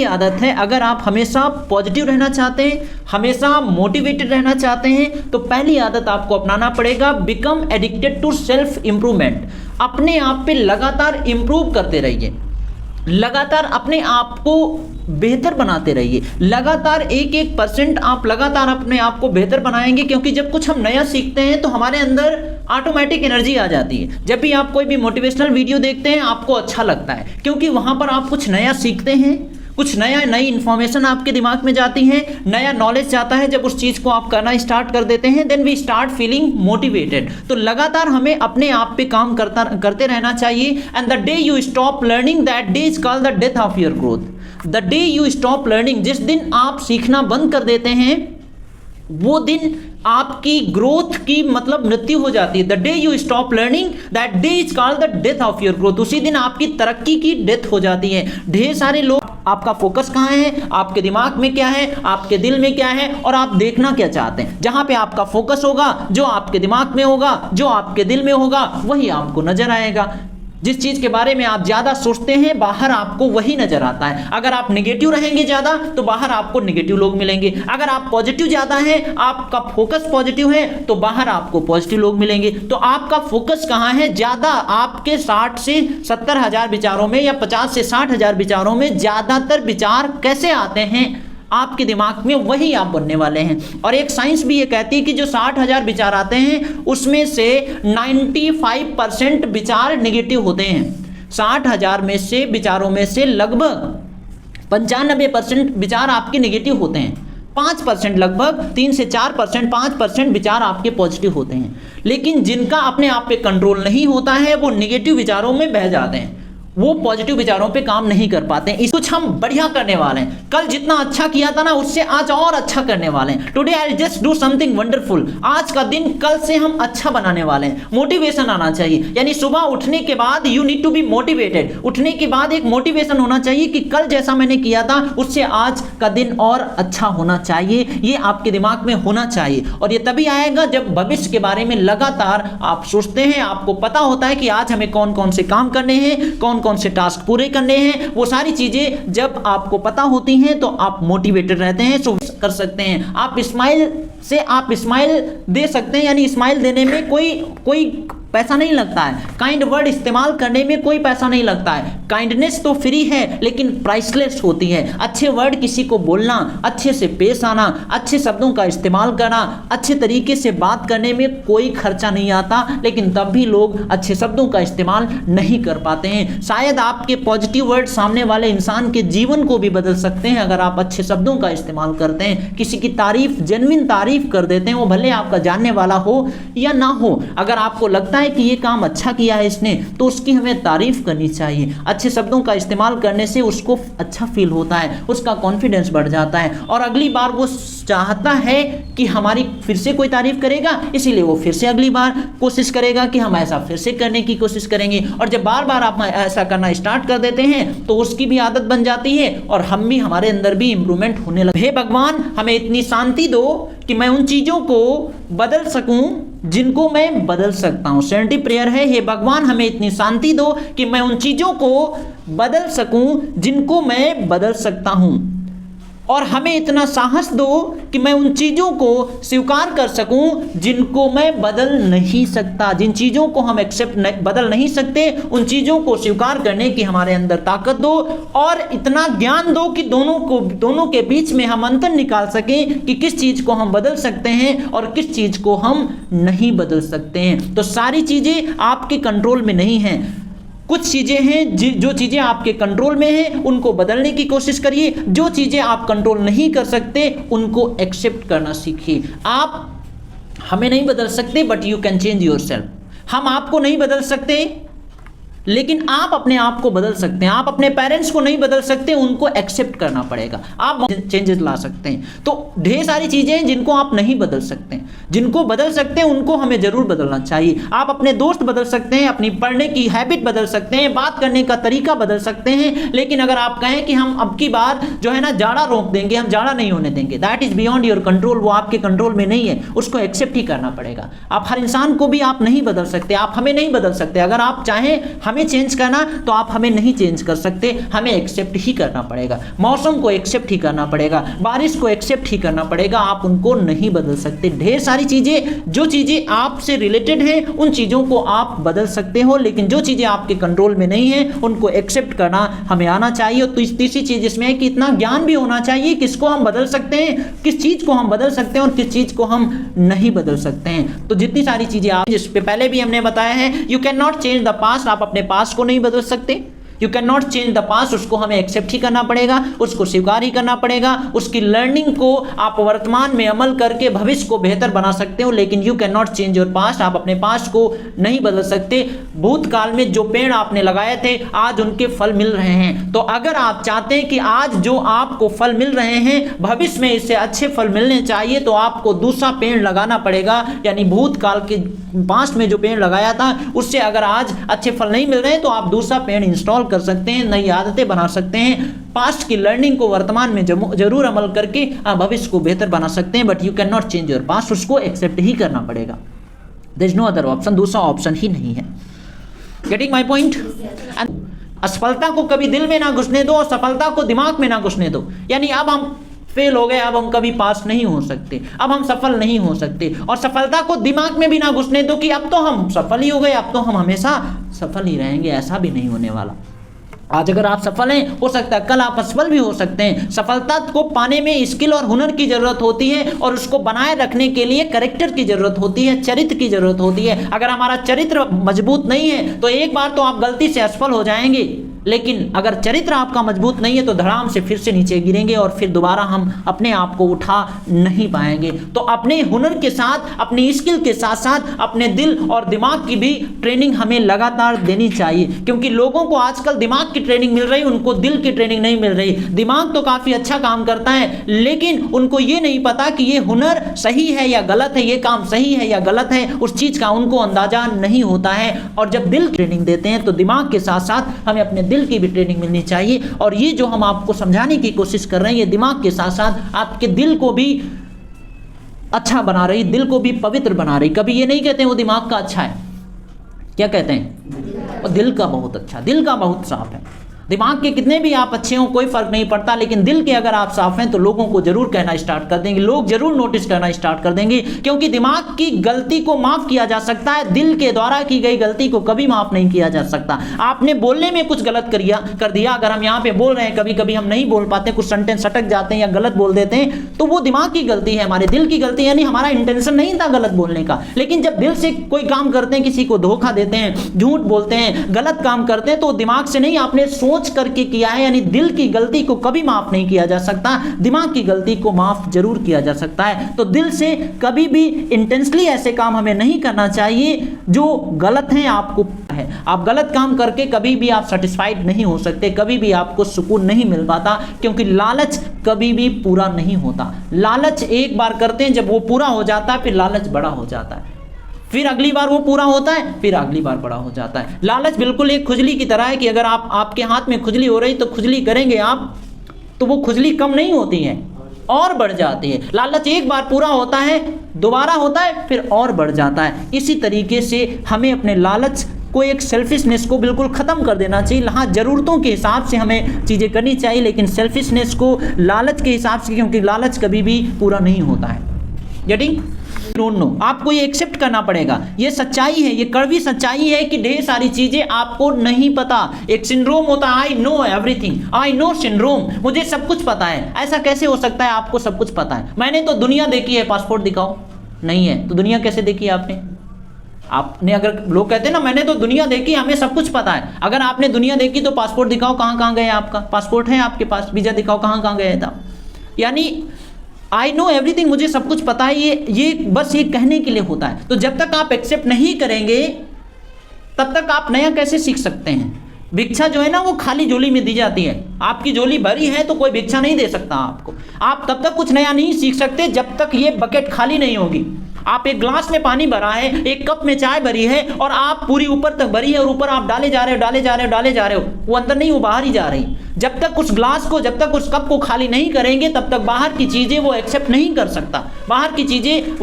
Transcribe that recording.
पहली आदत है, अगर आप हमेशा पॉजिटिव रहना चाहते हैं, हमेशा मोटिवेटेड रहना चाहते हैं, तो पहली आदत आपको अपनाना पड़ेगा, become addicted to self improvement. अपने आप पे लगातार इंप्रूव करते रहिए, लगातार अपने आप को बेहतर बनाते रहिए, लगातार 1% आप लगातार अपने आप को बेहतर बनाएंगे, क्योंकि जब कुछ हम नया सीखते हैं तो हमारे अंदर ऑटोमेटिक एनर्जी आ जाती है। जब भी आप कोई भी मोटिवेशनल वीडियो देखते हैं आपको अच्छा लगता है, क्योंकि वहां पर आप कुछ नया सीखते हैं, कुछ नई इन्फॉर्मेशन आपके दिमाग में जाती है, नया नॉलेज जाता है। जब उस चीज़ को आप करना स्टार्ट कर देते हैं, then we start feeling motivated. तो लगातार हमें अपने आप पे काम करते रहना चाहिए। And the day you stop learning, that day is called the death of your growth. The day you stop learning, जिस दिन आप सीखना बंद कर देते हैं वो दिन आपकी ग्रोथ की मतलब मृत्यु हो जाती है। The day you stop learning, that day is called the death of your growth. उसी दिन आपकी तरक्की की डेथ हो जाती है। ढेर सारे लोग, आपका फोकस कहाँ है, आपके दिमाग में क्या है, आपके दिल में क्या है, और आप देखना क्या चाहते हैं। जहां पे आपका फोकस होगा, जो आपके दिमाग में होगा, जो आपके दिल में होगा, वही आपको नजर आएगा। जिस चीज के बारे में आप ज्यादा सोचते हैं, बाहर आपको वही नजर आता है। अगर आप नेगेटिव रहेंगे ज्यादा, तो बाहर आपको नेगेटिव लोग मिलेंगे। अगर आप पॉजिटिव ज्यादा हैं, आपका फोकस पॉजिटिव है, तो बाहर आपको पॉजिटिव लोग मिलेंगे। तो आपका फोकस कहां है ज्यादा, आपके 60 से 70 हजार विचारों में या 50 से 60 हजार विचारों में ज्यादातर विचार कैसे आते हैं आपके दिमाग में, वही आप बनने वाले हैं। और एक साइंस भी ये कहती है कि जो 60 हजार विचार आते हैं उसमें से 95% विचार नेगेटिव होते हैं। 60 हजार में से विचारों में से लगभग 95% विचार आपके नेगेटिव होते हैं। 5% लगभग 3 से 4%, 5% विचार आपके पॉजिटिव होते हैं। लेकिन जिनका अपने आप पे कंट्रोल नहीं होता है वो नेगेटिव विचारों में बह जाते हैं, वो पॉजिटिव विचारों पे काम नहीं कर पाते हैं। इस कुछ हम बढ़िया करने वाले हैं। कल जितना अच्छा किया था ना, उससे आज और अच्छा करने वाले हैं। Today I just do something wonderful. आज का दिन कल से हम अच्छा बनाने वाले हैं। मोटिवेशन आना चाहिए, यानी सुबह उठने के बाद you need to be motivated. उठने के बाद एक मोटिवेशन होना चाहिए कि कल जैसा मैंने किया था उससे आज का दिन और अच्छा होना चाहिए। ये आपके दिमाग में होना चाहिए। और ये तभी आएगा जब भविष्य के बारे में लगातार आप सोचते हैं, आपको पता होता है कि आज हमें कौन कौन से काम करने हैं, कौन कौन से टास्क पूरे करने हैं। वो सारी चीजें जब आपको पता होती हैं तो आप मोटिवेटेड रहते हैं, सो कर सकते हैं। आप स्माइल दे सकते हैं, यानी स्माइल देने में कोई पैसा नहीं लगता है। काइंड वर्ड इस्तेमाल करने में कोई पैसा नहीं लगता है। काइंडनेस तो फ्री है लेकिन प्राइसलेस होती है। अच्छे वर्ड किसी को बोलना, अच्छे से पेश आना, अच्छे शब्दों का इस्तेमाल करना, अच्छे तरीके से बात करने में कोई खर्चा नहीं आता, लेकिन तब भी लोग अच्छे शब्दों का इस्तेमाल नहीं कर पाते हैं। शायद आपके पॉजिटिव वर्ड सामने वाले इंसान के जीवन को भी बदल सकते हैं अगर आप अच्छे शब्दों का इस्तेमाल करते हैं। किसी की तारीफ, जेन्युइन तारीफ कर देते हैं, वो भले आपका जानने वाला हो या ना हो। अगर आपको लगता है कि ये काम अच्छा किया है इसने, तो उसकी हमें तारीफ करनी चाहिए। अच्छे शब्दों का इस्तेमाल करने से उसको अच्छा फील होता है, उसका कॉन्फिडेंस बढ़ जाता है, और अगली बार वो चाहता है कि हमारी फिर से कोई तारीफ करेगा, इसीलिए वो फिर से अगली बार कोशिश करेगा कि हम ऐसा फिर से करने की कोशिश करेंगे। और जब बार बार आप ऐसा करना स्टार्ट कर देते हैं तो उसकी भी आदत बन जाती है और हमारे अंदर भी इंप्रूवमेंट होने लगे। हे भगवान, हमें इतनी शांति दो कि मैं उन चीजों को बदल सकूं जिनको मैं बदल सकता हूं। सेवेंटी प्रेयर है, हे भगवान हमें इतनी शांति दो कि मैं उन चीजों को बदल सकूं जिनको मैं बदल सकता हूं, और हमें इतना साहस दो कि मैं उन चीजों को स्वीकार कर सकूं जिनको मैं बदल नहीं सकता। जिन चीजों को हम बदल नहीं सकते, उन चीजों को स्वीकार करने की हमारे अंदर ताकत दो, और इतना ज्ञान दो कि दोनों के बीच में हम अंतर निकाल सकें कि किस चीज को हम बदल सकते हैं और किस चीज को हम नहीं बदल सकते हैं। तो सारी चीजें आपके कंट्रोल में नहीं हैं। कुछ चीजें हैं जो चीजें आपके कंट्रोल में हैं, उनको बदलने की कोशिश करिए। जो चीजें आप कंट्रोल नहीं कर सकते उनको एक्सेप्ट करना सीखिए। आप हमें नहीं बदल सकते, but you can change yourself. हम आपको नहीं बदल सकते, लेकिन आप अपने आप को बदल सकते हैं। आप अपने पेरेंट्स को नहीं बदल सकते, उनको एक्सेप्ट करना पड़ेगा। आप चेंजेस ला सकते हैं। तो ढेर सारी चीजें हैं जिनको आप नहीं बदल सकते, जिनको बदल सकते हैं उनको हमें जरूर बदलना चाहिए। आप अपने दोस्त बदल सकते हैं, अपनी पढ़ने की हैबिट बदल सकते हैं, बात करने का तरीका बदल सकते हैं। लेकिन अगर आप कहें कि हम अब की बार जो है ना जाड़ा रोक देंगे, हम जाड़ा नहीं होने देंगे, that is beyond your control. वो आपके कंट्रोल में नहीं है, उसको एक्सेप्ट ही करना पड़ेगा। आप हर इंसान को भी आप नहीं बदल सकते, आप हमें नहीं बदल सकते। अगर आप चाहें हमें चेंज करना, तो आप हमें नहीं चेंज कर सकते, हमें एक्सेप्ट ही करना पड़ेगा। मौसम को एक्सेप्ट ही करना पड़ेगा, बारिश को एक्सेप्ट ही करना पड़ेगा, आप उनको नहीं बदल सकते। ढेर सारी चीज़ें, जो चीज़ें आपसे रिलेटेड हैं उन चीज़ों को आप बदल सकते हो, लेकिन जो चीज़ें आपके कंट्रोल में नहीं है उनको एक्सेप्ट करना हमें आना चाहिए। तो तीसरी चीज़ इसमें है कि इतना ज्ञान भी होना चाहिए किसको हम बदल सकते हैं, किस चीज़ को हम बदल सकते हैं और किस चीज़ को हम नहीं बदल सकते हैं। तो जितनी सारी चीज़ें आप, जिस पे पहले भी हमने बताया है, you can not change the past, आप अपने पास्ट को नहीं बदल सकते। You can not change the past, उसको हमें एक्सेप्ट ही करना पड़ेगा, उसको स्वीकार ही करना पड़ेगा। उसकी लर्निंग को आप वर्तमान में अमल करके भविष्य को बेहतर बना सकते हो, लेकिन you can not change your past, आप अपने पास्ट को नहीं बदल सकते। भूतकाल में जो पेड़ आपने लगाए थे आज उनके फल मिल रहे हैं, तो अगर आप चाहते हैं कि आज जो आपको फल मिल रहे हैं भविष्य में इससे अच्छे फल मिलने चाहिए, तो आपको दूसरा पेड़ लगाना पड़ेगा। यानी भूतकाल के पास्ट में जो पेड़ लगाया था उससे अगर आज अच्छे फल नहीं मिल रहे हैं तो आप दूसरा पेड़ इंस्टॉल कर सकते हैं, नई आदतें बना सकते हैं। पास्ट की लर्निंग को वर्तमान में जरूर अमल करके आप भविष्य को बेहतर बना सकते हैं, but you can not change your past, उसको एक्सेप्ट ही करना पड़ेगा। There is no other option, दूसरा ऑप्शन ही नहीं है। Getting my point? असफलता को कभी दिल में ना घुसने दो और सफलता को दिमाग में ना घुसने दो। यानी अब हम फेल हो गए, अब हम कभी पास नहीं हो सकते, अब हम सफल नहीं हो सकते, और सफलता को दिमाग में भी ना घुसने दो कि अब तो हम सफल ही हो गए, अब तो हम हमेशा सफल ही रहेंगे। ऐसा भी नहीं होने वाला। आज अगर आप सफल हैं, हो सकता है कल आप असफल भी हो सकते हैं। सफलता को पाने में स्किल और हुनर की जरूरत होती है, और उसको बनाए रखने के लिए कैरेक्टर की जरूरत होती है, चरित्र की जरूरत होती है। अगर हमारा चरित्र मजबूत नहीं है तो एक बार तो आप गलती से असफल हो जाएंगे, लेकिन अगर चरित्र आपका मजबूत नहीं है तो धड़ाम से फिर से नीचे गिरेंगे और फिर दोबारा हम अपने आप को उठा नहीं पाएंगे। तो अपने हुनर के साथ, अपनी स्किल के साथ साथ अपने दिल और दिमाग की भी ट्रेनिंग हमें लगातार देनी चाहिए, क्योंकि लोगों को आजकल दिमाग की ट्रेनिंग मिल रही, उनको दिल की ट्रेनिंग नहीं मिल रही। दिमाग तो काफ़ी अच्छा काम करता है, लेकिन उनको ये नहीं पता कि ये हुनर सही है या गलत है, ये काम सही है या गलत है, उस चीज़ का उनको अंदाजा नहीं होता है। और जब दिल की ट्रेनिंग देते हैं तो दिमाग के साथ साथ हमें अपने दिल की भी ट्रेनिंग मिलनी चाहिए। और ये जो हम आपको समझाने की कोशिश कर रहे हैं, ये दिमाग के साथ साथ आपके दिल को भी अच्छा बना रही, दिल को भी पवित्र बना रही। कभी ये नहीं कहते वो दिमाग का अच्छा है, क्या कहते हैं? और दिल का बहुत अच्छा, दिल का बहुत साफ है। दिमाग के कितने भी आप अच्छे हों कोई फर्क नहीं पड़ता, लेकिन दिल के अगर आप साफ हैं तो लोगों को जरूर कहना स्टार्ट कर देंगे, लोग जरूर नोटिस करना स्टार्ट कर देंगे। क्योंकि दिमाग की गलती को माफ किया जा सकता है, दिल के द्वारा की गई गलती को कभी माफ नहीं किया जा सकता। आपने बोलने में कुछ गलत कर दिया, अगर हम यहाँ पे बोल रहे हैं, कभी कभी हम नहीं बोल पाते, कुछ सेंटेंस अटक जाते हैं या गलत बोल देते हैं, तो वो दिमाग की गलती है, हमारे दिल की गलती, यानी हमारा इंटेंशन नहीं था गलत बोलने का। लेकिन जब दिल से कोई काम करते हैं, किसी को धोखा देते हैं, झूठ बोलते हैं, गलत काम करते हैं, तो दिमाग से नहीं, आपने सोच करके किया है। यानी दिल की गलती को कभी माफ नहीं किया जा सकता, दिमाग की गलती को माफ जरूर किया जा सकता है। तो दिल से कभी भी इंटेंशनली ऐसे काम हमें नहीं करना चाहिए जो गलत हैं। आपको है, आप गलत काम करके कभी भी आप सेटिस्फाइड नहीं हो सकते, कभी भी आपको सुकून नहीं मिल पाता, क्योंकि लालच कभी भी पूरा नहीं होता। लालच एक बार करते हैं, जब वो पूरा हो जाता है फिर लालच बड़ा हो जाता है, फिर अगली बार वो पूरा होता है, फिर अगली बार बड़ा हो जाता है। लालच बिल्कुल एक खुजली की तरह है कि अगर आपके हाथ में खुजली हो रही तो खुजली करेंगे आप, तो वो खुजली कम नहीं होती है, और बढ़ जाती है। लालच एक बार पूरा होता है, दोबारा होता है, फिर और बढ़ जाता है। इसी तरीके से हमें अपने लालच को, एक सेल्फिशनेस को बिल्कुल ख़त्म कर देना चाहिए। हाँ, ज़रूरतों के हिसाब से हमें चीज़ें करनी चाहिए, लेकिन सेल्फिशनेस को लालच के हिसाब से, क्योंकि लालच कभी भी पूरा नहीं होता है। गेटिंग? डोंट नो, आपको ये एक्सेप्ट करना पड़ेगा। ये सच्चाई है, ये कड़वी सच्चाई है कि ढेर सारी चीजें आपको नहीं पता। एक सिंड्रोम होता है, I know everything, I know syndrome, मुझे सब कुछ पता है। ऐसा कैसे हो सकता है आपको सब कुछ पता है? मैंने तो दुनिया देखी है, पासपोर्ट दिखाओ, नहीं है तो दुनिया कैसे देखी है आपने? अगर लोग कहते हैं ना मैंने तो दुनिया देखी, हमें सब कुछ पता है, अगर आपने दुनिया देखी तो पासपोर्ट दिखाओ, कहाँ कहाँ गए आपका? पासपोर्ट है आपके पास, वीजा दिखाओ, कहाँ कहाँ गया था? यानी आई नो एवरीथिंग, मुझे सब कुछ पता है, ये बस ये कहने के लिए होता है। तो जब तक आप एक्सेप्ट नहीं करेंगे तब तक आप नया कैसे सीख सकते हैं? भिक्षा जो है ना वो खाली झोली में दी जाती है, आपकी झोली भरी है तो कोई भिक्षा नहीं दे सकता आपको। आप तब तक कुछ नया नहीं सीख सकते जब तक ये बकेट खाली नहीं होगी। आप एक ग्लास में पानी भरा है, एक कप में चाय भरी है, और आप पूरी ऊपर तक भरी है, और ऊपर आप डाले जा रहे हो, वो अंदर नहीं, वो बाहर ही जा रही। जब तक उस ग्लास को, जब तक उस कप को खाली नहीं करेंगे तब तक बाहर की चीजें वो एक्सेप्ट नहीं कर सकता, बाहर की चीजें